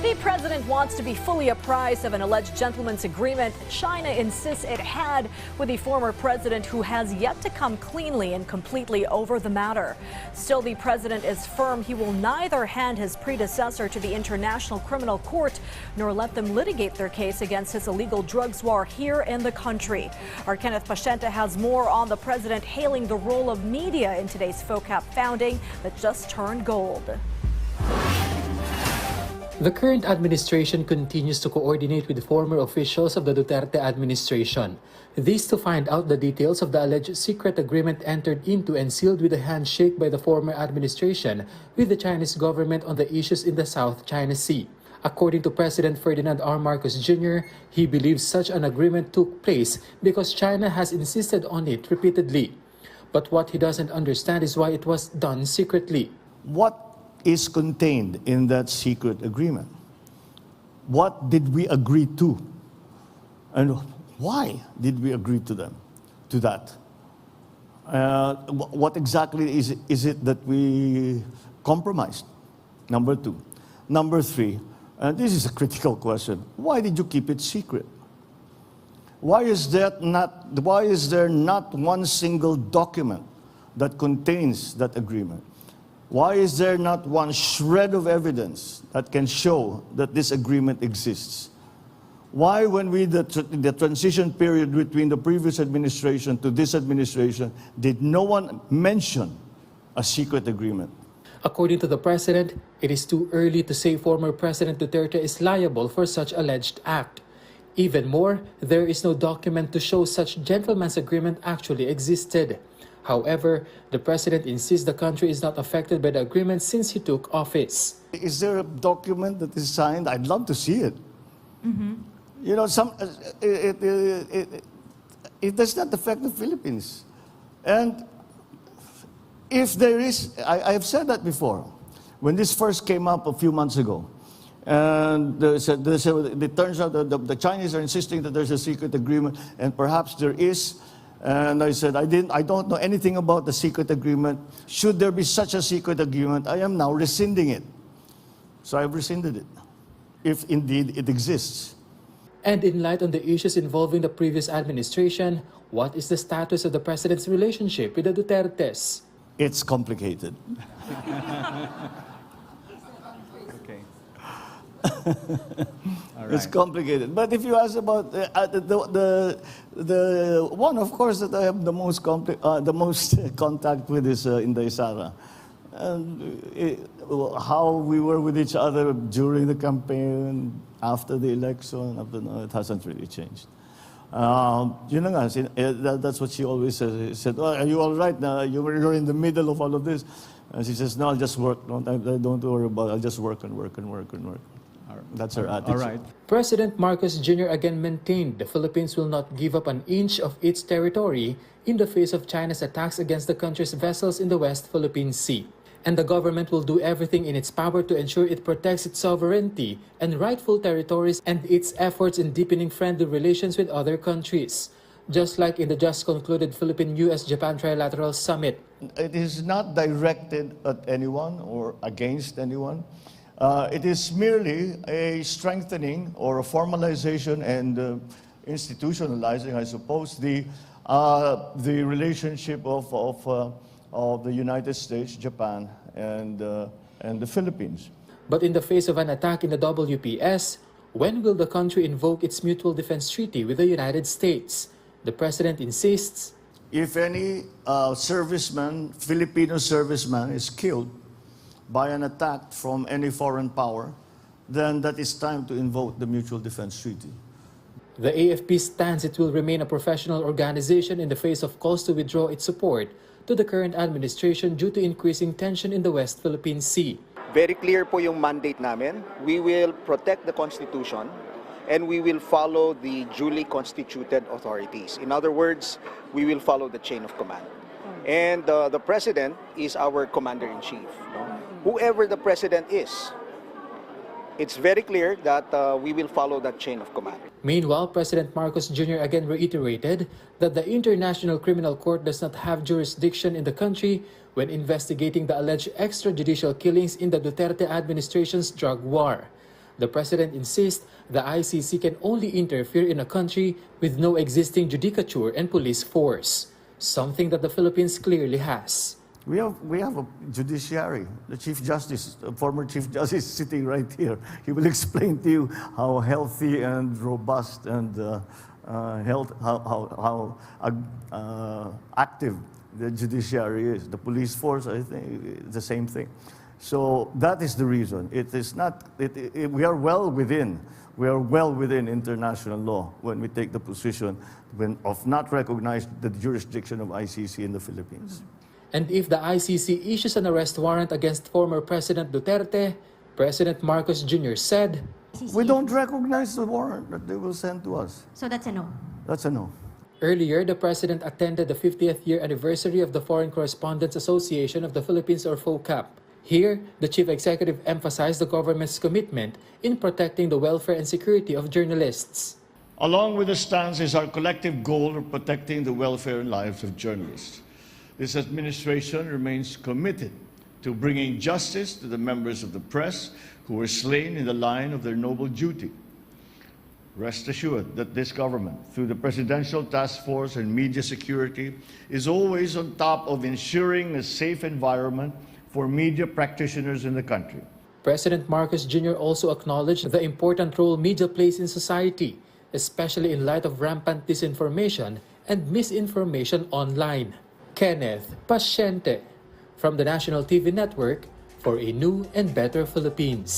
The president wants to be fully apprised of an alleged gentleman's agreement China insists it had with the former president, who has yet to come cleanly and completely over the matter. Still, the president is firm he will neither hand his predecessor to the International Criminal Court nor let them litigate their case against his illegal drugs war here in the country. Our Kenneth Paciente has more on the president hailing the role of media in today's FOCAP founding that just turned gold. The current administration continues to coordinate with former officials of the Duterte administration. This to find out the details of the alleged secret agreement entered into and sealed with a handshake by the former administration with the Chinese government on the issues in the South China Sea. According to President Ferdinand R. Marcos Jr., he believes such an agreement took place because China has insisted on it repeatedly. But what he doesn't understand is why it was done secretly. What is contained in that secret agreement? What did we agree to? And why did we agree to that? What exactly is it that we compromised? Number two. Number three, and this is a critical question, why did you keep it secret? Why is there not one single document that contains that agreement? Why is there not one shred of evidence that can show that this agreement exists? Why, when the transition period between the previous administration to this administration, did no one mention a secret agreement? According to the president, it is too early to say former President Duterte is liable for such alleged act. Even more, there is no document to show such gentleman's agreement actually existed. However, the president insists the country is not affected by the agreement since he took office. Is there a document that is signed? I'd love to see it. Mm-hmm. You know, it does not affect the Philippines. And if there is, I have said that before, when this first came up a few months ago, and it turns out that the Chinese are insisting that there's a secret agreement, and perhaps there is. And I said, I don't know anything about the secret agreement. Should there be such a secret agreement, I am now rescinding it. So I've rescinded it, if indeed it exists. And in light on the issues involving the previous administration, what is the status of the president's relationship with the Dutertes? It's complicated. Okay. All right. It's complicated. But if you ask about the one, of course, that I have the most contact with is Inday Sara. And how we were with each other during the campaign, after the election, it hasn't really changed. That's what she always says. She said, "Oh, are you all right now? You're in the middle of all of this." And she says, "No, I'll just work. Don't worry about it. I'll just work and work and work and work." That's her attitude. All right. President Marcos Jr. again maintained the Philippines will not give up an inch of its territory in the face of China's attacks against the country's vessels in the West Philippine Sea. And the government will do everything in its power to ensure it protects its sovereignty and rightful territories and its efforts in deepening friendly relations with other countries. Just like in the just concluded Philippine-US-Japan Trilateral Summit. It is not directed at anyone or against anyone. It is merely a strengthening or a formalization and institutionalizing, I suppose, the relationship of the United States, Japan, and the Philippines. But in the face of an attack in the WPS, when will the country invoke its mutual defense treaty with the United States? The president insists, if any Filipino serviceman is killed by an attack from any foreign power, then that is time to invoke the Mutual Defense Treaty. The AFP stands it will remain a professional organization in the face of calls to withdraw its support to the current administration due to increasing tension in the West Philippine Sea. Very clear po yung mandate namin. We will protect the Constitution and we will follow the duly constituted authorities. In other words, we will follow the chain of command. And the president is our commander-in-chief. No? Whoever the president is, it's very clear that we will follow that chain of command. Meanwhile, President Marcos Jr. again reiterated that the International Criminal Court does not have jurisdiction in the country when investigating the alleged extrajudicial killings in the Duterte administration's drug war. The president insists the ICC can only interfere in a country with no existing judicature and police force, something that the Philippines clearly has. We have a judiciary. The Chief Justice, former Chief Justice, is sitting right here. He will explain to you how healthy and robust and how active the judiciary is. The police force, I think, the same thing. So that is the reason. It is not. We are well within. We are well within international law when we take the position of not recognizing the jurisdiction of ICC in the Philippines. And if the ICC issues an arrest warrant against former President Duterte, President Marcos Jr. said, We don't recognize the warrant that they will send to us. So that's a no. That's a no. Earlier, the president attended the 50th year anniversary of the Foreign Correspondents Association of the Philippines, or FOCAP. Here, the chief executive emphasized the government's commitment in protecting the welfare and security of journalists. Along with the stance is our collective goal of protecting the welfare and lives of journalists. This administration remains committed to bringing justice to the members of the press who were slain in the line of their noble duty. Rest assured that this government, through the Presidential Task Force and Media Security, is always on top of ensuring a safe environment for media practitioners in the country. President Marcos Jr. also acknowledged the important role media plays in society, especially in light of rampant disinformation and misinformation online. Kenneth Pasyente from the National TV Network for a new and better Philippines.